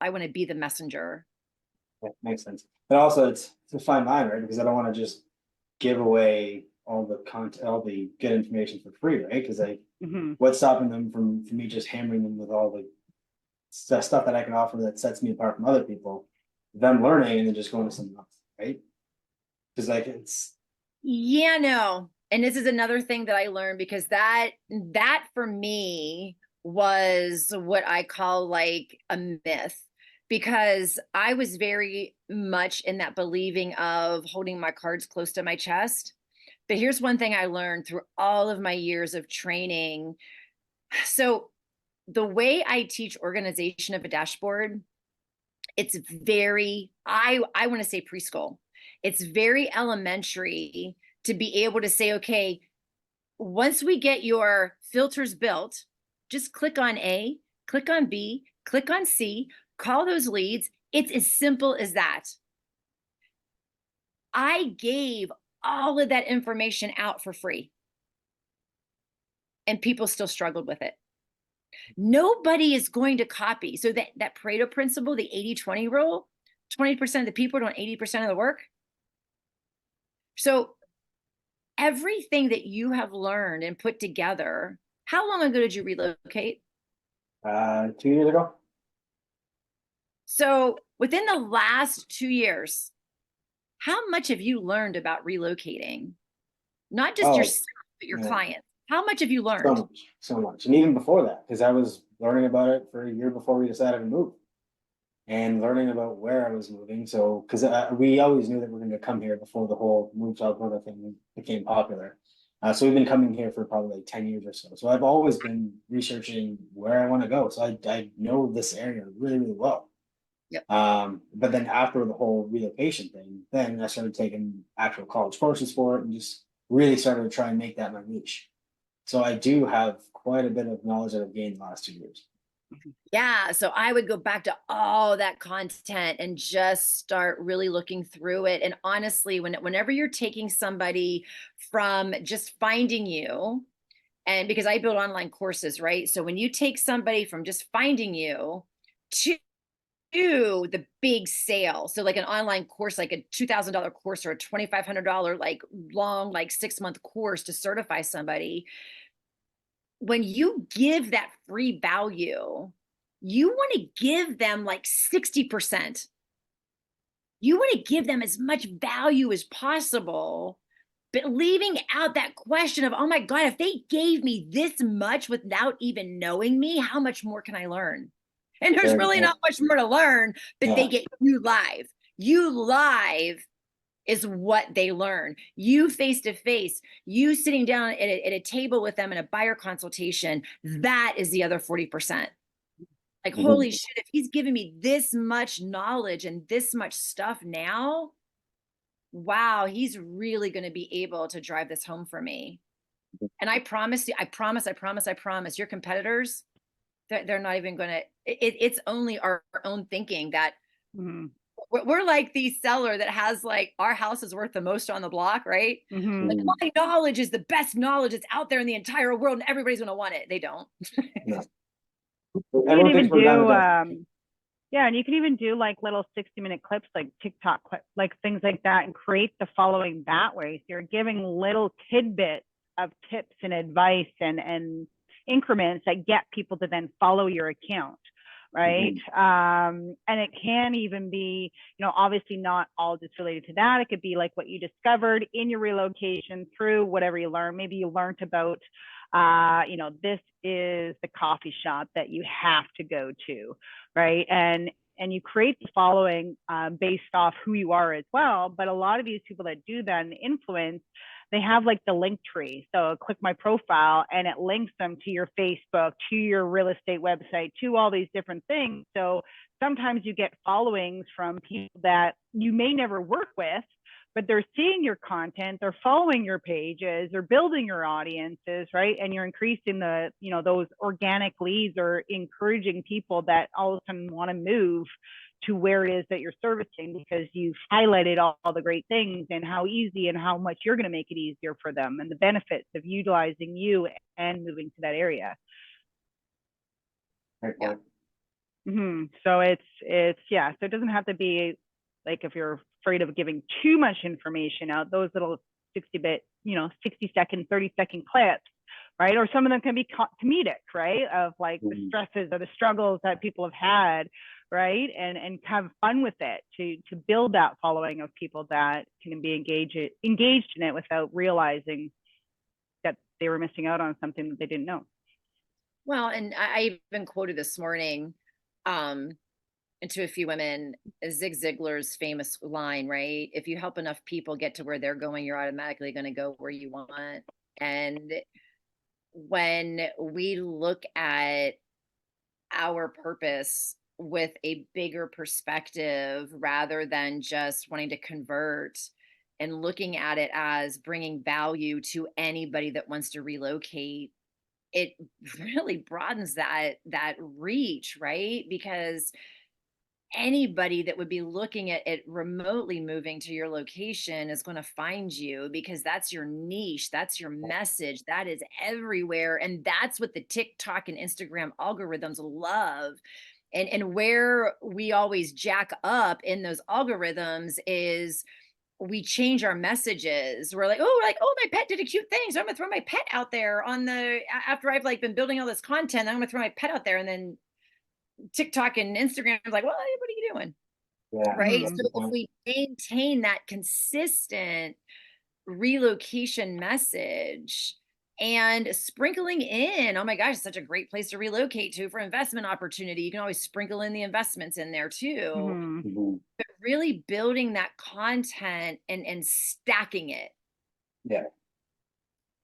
I want to be the messenger. Yeah, makes sense. But also it's a fine line, right? Because I don't want to just give away all the content, all the good information for free, right? Because like, Mhm. what's stopping them from me just hammering them with all the stuff that I can offer that sets me apart from other people, them learning and then just going to something else, right? Because like it's Yeah, no. And this is another thing that I learned because that for me was what I call like a myth because I was very much in that believing of holding my cards close to my chest. But here's one thing I learned through all of my years of training. So the way I teach organization of a dashboard, it's very, I want to say preschool. It's very elementary to be able to say, okay, once we get your filters built, just click on A, click on B, click on C, call those leads. It's as simple as that. I gave all of that information out for free and people still struggled with it. Nobody is going to copy. So that Pareto principle, the 80-20 rule, 20% of the people are doing 80% of the work. So everything that you have learned and put together, how long ago did you relocate? 2 years ago. So within the last 2 years, how much have you learned about relocating? Not just Oh, yourself, but your yeah, clients. How much have you so learned? much, so much. And even before that, because I was learning about it for a year before we decided to move and learning about where I was moving. So, because we always knew that we were going to come here before the whole move to Alberta thing became popular. So we've been coming here for probably like 10 years or so. So I've always been researching where I want to go. So I know this area really, really well. Yep. But then after the whole relocation thing, then I started taking actual college courses for it and just really started to try and make that my niche. So I do have quite a bit of knowledge that I've gained the last 2 years. Yeah. So I would go back to all that content and just start really looking through it. And honestly, whenever you're taking somebody from just finding you, and because I build online courses, right? So when you take somebody from just finding you to the big sale, so like an online course, like a $2,000 course or a $2,500 like long, like 6-month course to certify somebody, when you give that free value, you want to give them like 60%. You want to give them as much value as possible, but leaving out that question of, oh my God, if they gave me this much without even knowing me, how much more can I learn? And there's Very really good. not much more to learn, but they Yeah. get you live. You live is what they learn. You face to face, you sitting down at a table with them in a buyer consultation, that is the other 40%. Like, Mhm. holy shit, if he's giving me this much knowledge and this much stuff now, wow, he's really going to be able to drive this home for me. And I promise you, I promise your competitors, they're not even going to, it's only our own thinking that Mm-hmm. we're like the seller that has like our house is worth the most on the block, right? Mm-hmm. Like, Mhm. my knowledge is the best knowledge that's out there in the entire world and everybody's going to want it. They don't. No. You can Everyone thinks even we're done do with that. yeah, and you can even do like little 60-minute clips, like TikTok clips, like things like that, and create the following that way. So you're giving little tidbits of tips and advice and increments that get people to then follow your account, right? Mhm. And it can even be, obviously not all just related to that. It could be like what you discovered in your relocation through whatever you learned. Maybe you learned about this is the coffee shop that you have to go to, right? And you create the following based off who you are as well. But a lot of these people that do that and influence, they have like the link tree. So click my profile and it links them to your Facebook, to your real estate website, to all these different things. So sometimes you get followings from people that you may never work with, but they're seeing your content, they're following your pages, they're building your audiences, right? And you're increasing the, those organic leads or encouraging people that all of a sudden want to move to where it is that you're servicing because you've highlighted all the great things and how easy and how much you're going to make it easier for them and the benefits of utilizing you and moving to that area. Great Yeah. point. Mm-hmm. So it's yeah. So it doesn't have to be like if you're afraid of giving too much information out, those little 60-bit, 60-second, 30-second clips, right? Or some of them can be comedic, right? Of like the Mhm. stresses or the struggles that people have had, right? And have fun with it to build that following of people that can be engaged in it without realizing that they were missing out on something that they didn't know. Well, and I even quoted this morning um, to a few women, Zig Ziglar's famous line, right? If you help enough people get to where they're going, you're automatically going to go where you want. And when we look at our purpose with a bigger perspective rather than just wanting to convert and looking at it as bringing value to anybody that wants to relocate, it really broadens that reach, right? Because anybody that would be looking at it remotely moving to your location is going to find you, because that's your niche, that's your message, that is everywhere. And that's what the TikTok and Instagram algorithms love. And where we always jack up in those algorithms is we change our messages. We're like, oh, my pet did a cute thing, so I'm gonna throw my pet out there on the, after I've like been building all this content, I'm gonna throw my pet out there. And then TikTok and Instagram is like, well, what are you doing? Yeah. Right. Mhm. So if we maintain that consistent relocation message and sprinkling in, oh my gosh, it's such a great place to relocate to for investment opportunity. You can always sprinkle in the investments in there too. Mhm. Mhm. But really building that content and stacking it Yeah.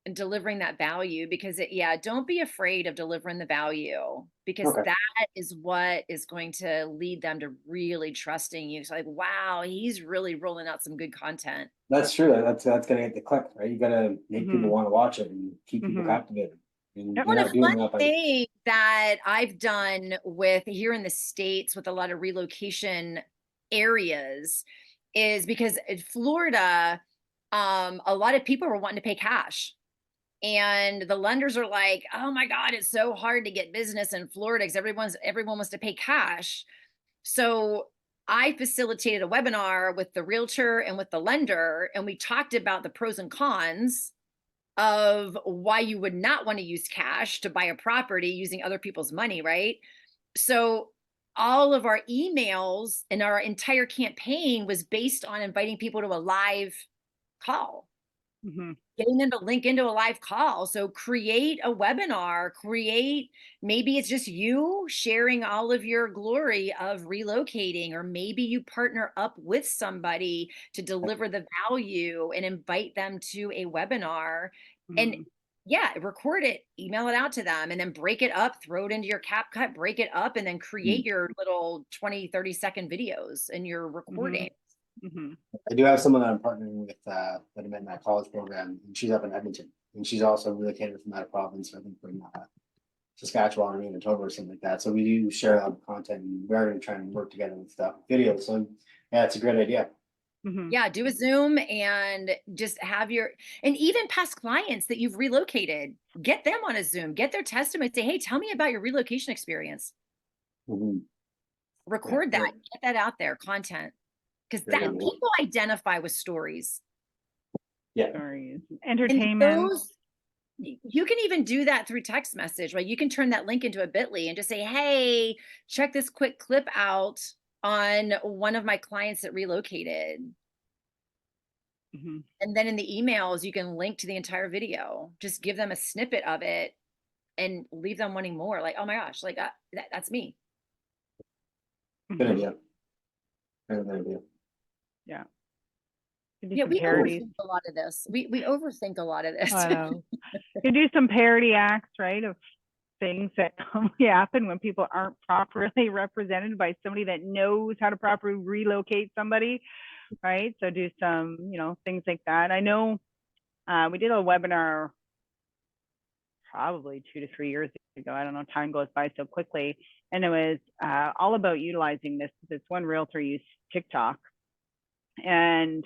and delivering that value, because don't be afraid of delivering the value, because Okay. that is what is going to lead them to really trusting you. So like, wow, he's really rolling out some good content. That's true. That's gonna get the click, right? You gotta make people Mhm. want to watch it and keep people Mhm. captivated. And Yep. you're Well, a not doing fun that by thing that I've done with here in the States with a lot of relocation areas is because in Florida, a lot of people were wanting to pay cash. And the lenders are like, oh my God, it's so hard to get business in Florida because everyone wants to pay cash. So I facilitated a webinar with the realtor and with the lender, and we talked about the pros and cons of why you would not want to use cash to buy a property using other people's money, right? So all of our emails and our entire campaign was based on inviting people to a live call, Mhm. getting them to link into a live call. So create a webinar, maybe it's just you sharing all of your glory of relocating, or maybe you partner up with somebody to deliver the value and invite them to a webinar. And Mhm. record it, email it out to them, and then break it up, throw it into your CapCut, break it up, and then create your little 20-30 second videos and your recording. Mhm. Mhm. I do have someone that I'm partnering with that I met in my college program, and she's up in Edmonton, and she's also relocated from that province. I think from Saskatchewan or Manitoba or something like that. So we do share a lot of content, and we're going to try and work together with stuff, videos. So yeah, it's a great idea. Mhm. Yeah, do a Zoom and just have and even past clients that you've relocated, get them on a Zoom, get their testimony, say, hey, tell me about your relocation experience. Mhm. Yeah, Record that, get that out there, content. Because great that Yep. idea. people identify with stories. Yeah. Stories. And Entertainment. those, you can even do that through text message, right? You can turn that link into a bit.ly and just say, hey, check this quick clip out on one of my clients that relocated. Mhm. And then in the emails, you can link to the entire video. Just give them a snippet of it and leave them wanting more. Like, oh my gosh, like that's me. Good Mhm. idea. Good idea. Yeah. You can do Yeah, some we Cool. parodies. overthink a lot of this. We overthink a lot of this. I know. You can do some parody acts, right, of things that happen when people aren't properly represented by somebody that knows how to properly relocate somebody, right? So do some, things like that. I know we did a webinar probably 2 to 3 years ago. I don't know, time goes by so quickly. And it was all about utilizing this one realtor used TikTok. And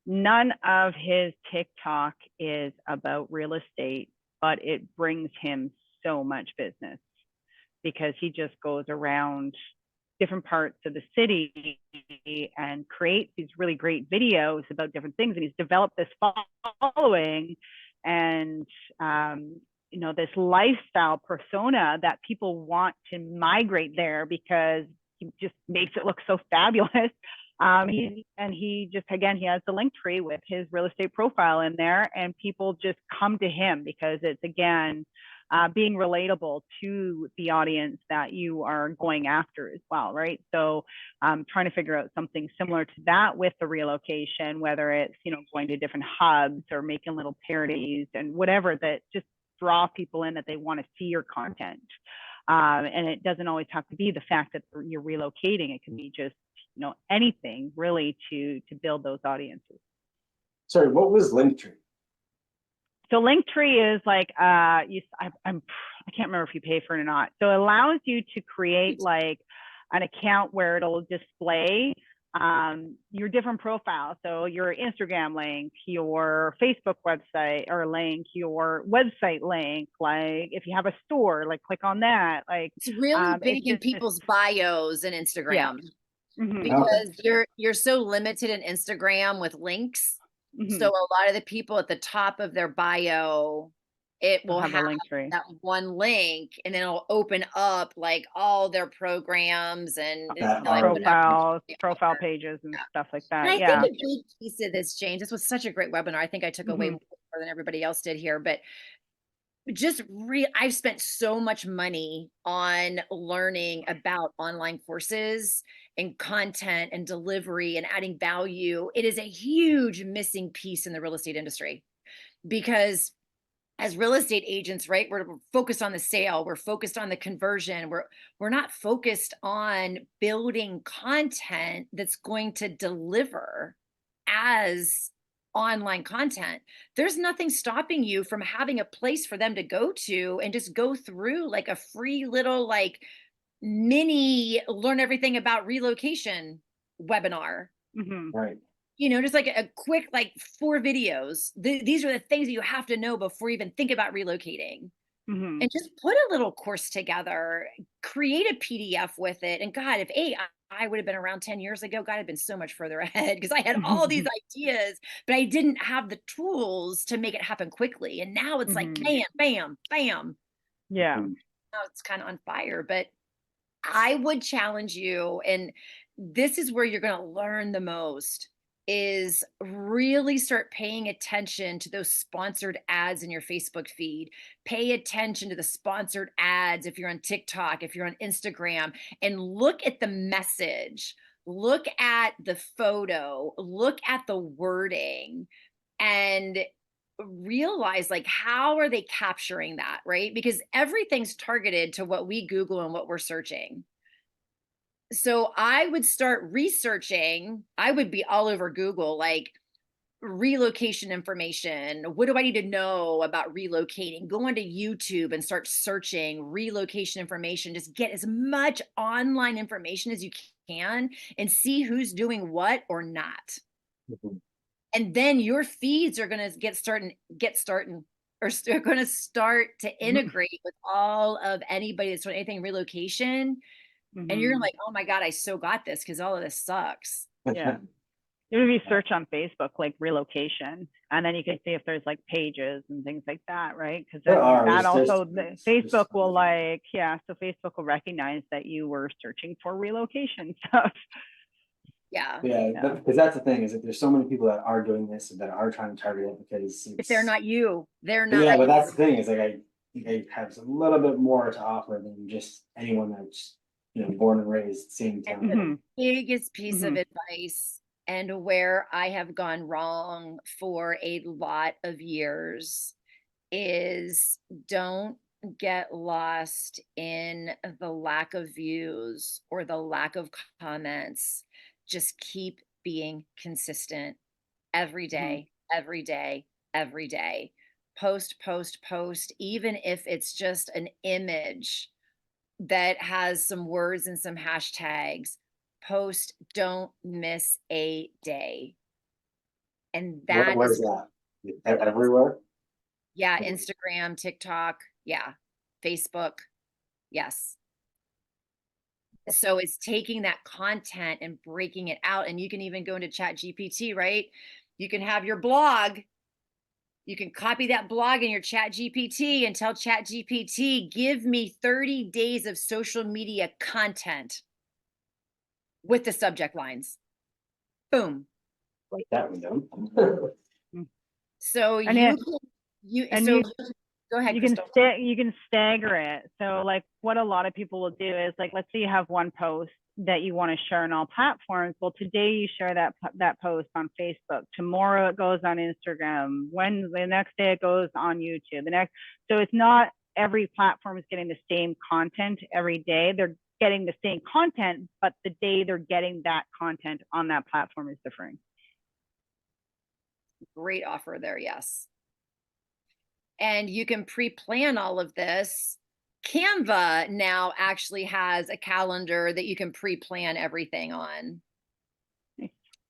none of his TikTok is about real estate, but it brings him so much business because he just goes around different parts of the city and creates these really great videos about different things. And he's developed this following and, this lifestyle persona that people want to migrate there because he just makes it look so fabulous. He just, again, he has the link tree with his real estate profile in there, and people just come to him because it's, again, being relatable to the audience that you are going after as well, right? So trying to figure out something similar to that with the relocation, whether it's, going to different hubs or making little parodies and whatever that just draw people in that they want to see your content. And it doesn't always have to be the fact that you're relocating. It can be just, anything really to build those audiences. Sorry, what was Linktree? So Linktree is like I can't remember if you pay for it or not. So it allows you to create like an account where it'll display your different profiles. So your Instagram link, your Facebook website or link, your website link, like if you have a store, like click on that. Like It's really it's big in people's bios and yeah. Instagram Mm-hmm. Okay. because you're so limited in Instagram with links. So Mm-hmm. a lot of the people at the top of their bio, it will Have a have link tree. that one link, and then it'll open up like all their programs and That like are whatever Profiles, they profile offer. pages and Yeah. stuff like And that. I think Yeah. a big piece of this, James, this was such a great webinar. I think I took away Mm-hmm. more than everybody else did here, but I've spent so much money on learning about online courses and content and delivery and adding value. It is a huge missing piece in the real estate industry because as real estate agents, right, we're focused on the sale, we're focused on the conversion, we're not focused on building content that's going to deliver as online content. There's nothing stopping you from having a place for them to go to and just go through like a free little like mini learn everything about relocation webinar. Mm-hmm. right. Just like a quick like 4 videos. These are the things that you have to know before you even think about relocating. Mm-hmm. And just put a little course together, create a PDF with it. And God, if I would have been around 10 years ago, God, I'd been so much further ahead because I had all these ideas, but I didn't have the tools to make it happen quickly. And now it's like Mm-hmm. bam, bam, bam. Yeah. Now it's kind of on fire. But I would challenge you, and this is where you're going to learn the most, is really start paying attention to those sponsored ads in your Facebook feed. Pay attention to the sponsored ads if you're on TikTok, if you're on Instagram, and look at the message, look at the photo, look at the wording, and realize like how are they capturing that, right? Because everything's targeted to what we Google and what we're searching. So I would start researching. I would be all over Google, like relocation information. What do I need to know about relocating? Go onto YouTube and start searching relocation information. Just get as much online information as you can and see who's doing what or not. Mhm. And then your feeds are going to or are going to start to integrate with all of anybody that's doing anything relocation. And you're Mm-hmm. like, oh my God, I so got this because all of this sucks. Yeah. Maybe search on Facebook like relocation, and then you can see if there's like pages and things like that, right? Because then There are. that There's also Facebook will tons. like, yeah, so Facebook will recognize that you were searching for relocation stuff. Yeah. Yeah, Yeah. because that's the thing is that there's so many people that are doing this and that are trying to target it because If they're not you, they're yeah, not but you. that's the thing is like I think I have a little bit more to offer than just anyone that's born and raised same And town. the Mm-hmm. biggest piece of Mm-hmm. advice, and where I have gone wrong for a lot of years, is don't get lost in the lack of views or the lack of comments. Just keep being consistent every Mm-hmm. day, every day, every day. Post, post, post, even if it's just an image that has some words and some hashtags. Post, don't miss a day. And that Where's is, that? Everywhere? yeah, Instagram, TikTok, yeah, Facebook, yes. So it's taking that content and breaking it out. And you can even go into Chat GPT, right? You can have your blog. You can copy that blog in your Chat GPT and tell Chat GPT, give me 30 days of social media content with the subject lines. Boom. Like that we don't. So And it, and so go ahead, Crystal. you can stagger it. So like what a lot of people will do is like, let's say you have one post that you want to share on all platforms. Well, today you share that post on Facebook. Tomorrow it goes on Instagram. When the next day it goes on YouTube. So it's not every platform is getting the same content every day. They're getting the same content, but the day they're getting that content on that platform is different. Great offer there, yes. And you can pre-plan all of this Canva now actually has a calendar that you can pre-plan everything on.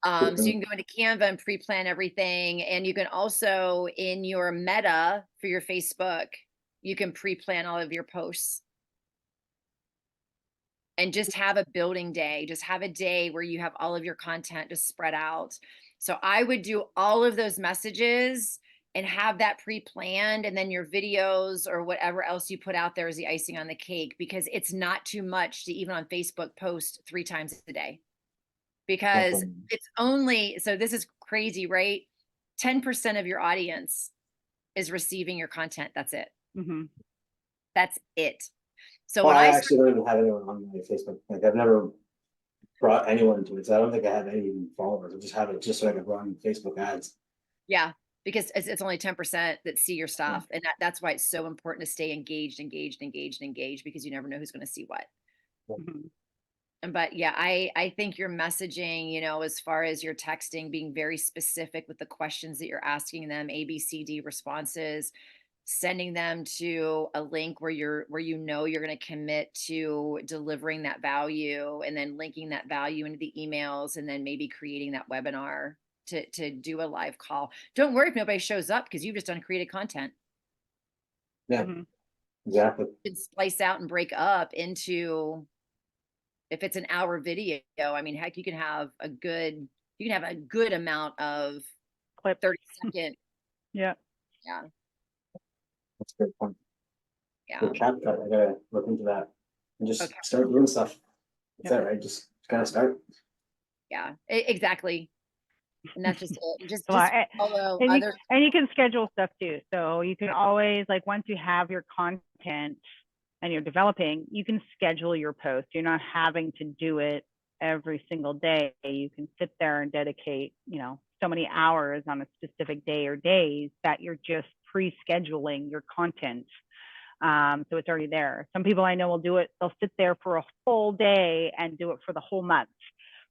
So you can go into Canva and pre-plan everything. And you can also, in your meta for your Facebook, you can pre-plan all of your posts. And just have a building day, just have a day where you have all of your content just spread out. So I would do all of those messages and have that pre-planned, and then your videos or whatever else you put out there is the icing on the cake, because it's not too much to even on Facebook post 3 times a day, because it's only, so this is crazy, right? 10% of your audience is receiving your content. That's it. Mm-hmm. That's it. So Well, when I I actually don't even have anyone on my Facebook. Like, I've never brought anyone to it, so I don't think I have any followers. I just have it just so I can run Facebook ads. Yeah, because it's only 10% that see your stuff. And that's why it's so important to stay engaged, because you never know who's going to see what. Mm-hmm. But yeah, I think your messaging, you know, as far as your texting, being very specific with the questions that you're asking them, A, B, C, D responses, sending them to a link where you're going to commit to delivering that value, and then linking that value into the emails, and then maybe creating that webinar to do a live call. Don't worry if nobody shows up, because you've just done created content. Yeah, Mm-hmm. exactly. You can splice out and break up into, if it's an hour video, I mean, heck, you can have a good amount of Clip. 30-second. Yeah. Yeah. That's a great point. Yeah. The CapCut, I gotta look into that and just Okay. start doing stuff. That's Yep. it, right? Just gotta start. Yeah, exactly. And that's just it. Just follow others. And you can schedule stuff too. So you can always, like, once you have your content and you're developing, you can schedule your post. You're not having to do it every single day. You can sit there and dedicate, you know, so many hours on a specific day or days that you're just pre-scheduling your content. So it's already there. Some people I know will do it. They'll sit there for a full day and do it for the whole month,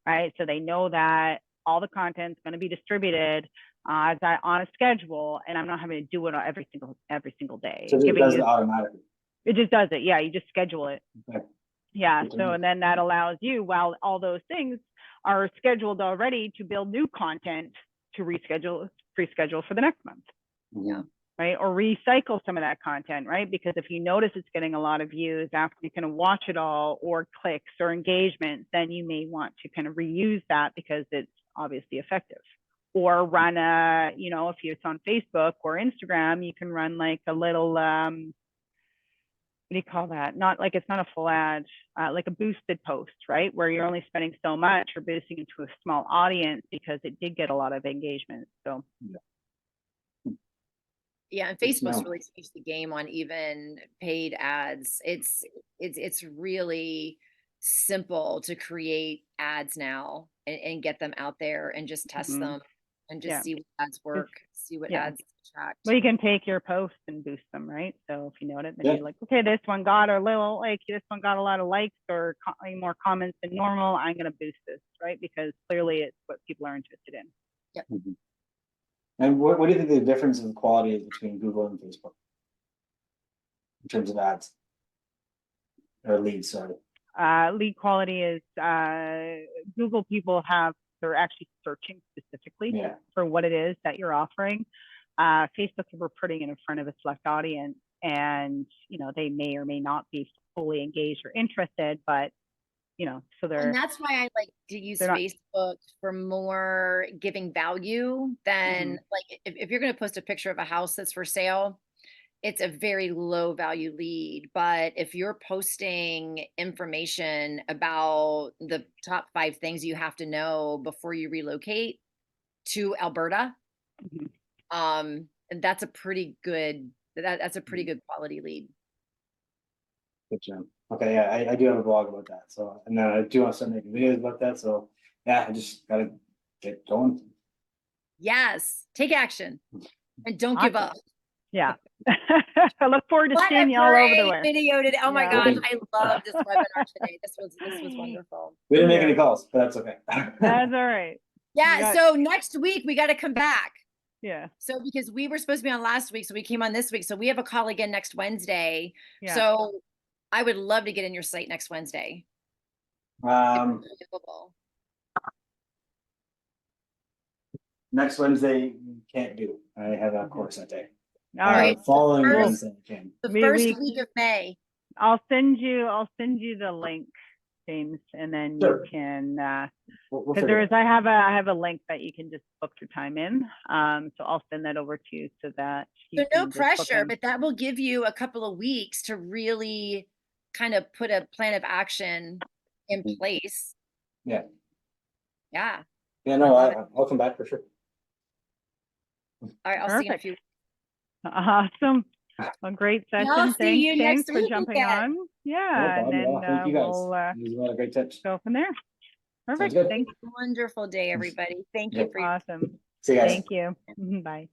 right? So they know that all the content's going to be distributed on a schedule, and I'm not having to do it every single day. So it does it automatically. It just does it. Yeah, you just schedule it. Okay. Yeah. So, and then that allows you, while all those things are scheduled already, to build new content to pre-schedule for the next month. Yeah. Right. Or recycle some of that content, right? Because if you notice it's getting a lot of views after you kind of watch it all, or clicks or engagements, then you may want to kind of reuse that because it's obviously effective. Or run you know, if it's on Facebook or Instagram, you can run like a little, what do you call that? Not like, it's not a full ad, like a boosted post, right? Where you're only spending so much or boosting into a small audience because it did get a lot of engagement. So yeah, and Facebook's really changed the game on even paid ads. It's really simple to create ads now, and get them out there and just test them, and just see what ads work, see what ads attract. Well, you can take your posts and boost them, right? So if you know it, then you're like, okay, this one got a little, like, this one got a lot of likes or more comments than normal. I'm going to boost this, right? Because clearly it's what people are interested in. Yep. Mm-hmm. And what do you think the difference in quality is between Google and Facebook in terms of ads or leads? Sorry. Lead quality is Google people they're actually searching specifically for what it is that you're offering. Facebook, we're putting it in front of a select audience, and you know, they may or may not be fully engaged or interested, but you know, so and that's why I like to use Facebook for more giving value than like, if you're going to post a picture of a house that's for sale, it's a very low value lead. But if you're posting information about the top 5 things you have to know before you relocate to Alberta, and that's a pretty good, that's a pretty good quality lead. Good job. Okay, yeah, I do have a blog about that. So, and then I do want to start making videos about that. So, yeah, I just gotta get going. Yes, take action and don't give up. Yeah. I look forward to seeing you all over the way. Video today. Oh my gosh, I love this webinar today. This was wonderful. We didn't make any calls, but that's okay. That's all right. Yeah. So next week we got to come back. Yeah. So because we were supposed to be on last week, so we came on this week. So we have a call again next Wednesday. Yeah. So I would love to get in your site next Wednesday. Available. Next Wednesday can't do. I have a course that day. All right. Following First- Wednesday I can. The We- first we- week of May. I'll send you the link, James, and then Sure. you can We'll because figure it out. I have a link that you can just book your time in. So I'll send that over to you so that you So no can just book pressure, in. but that will give you a couple of weeks to really kind of put a plan of action in place. Yeah. Yeah. Yeah, no, I love I'll come back for sure. All right. I'll see you in a Perfect. few. Awesome. A great And session. I'll see Thanks, you James, next for jumping weekend. on. Yeah, No and then problem. Thank you guys. we'll There's a lot of great tips. go from there. Perfect. good. Thanks. Wonderful day, everybody. Thank you Yep. for your Awesome. See you guys. Thank you. Bye.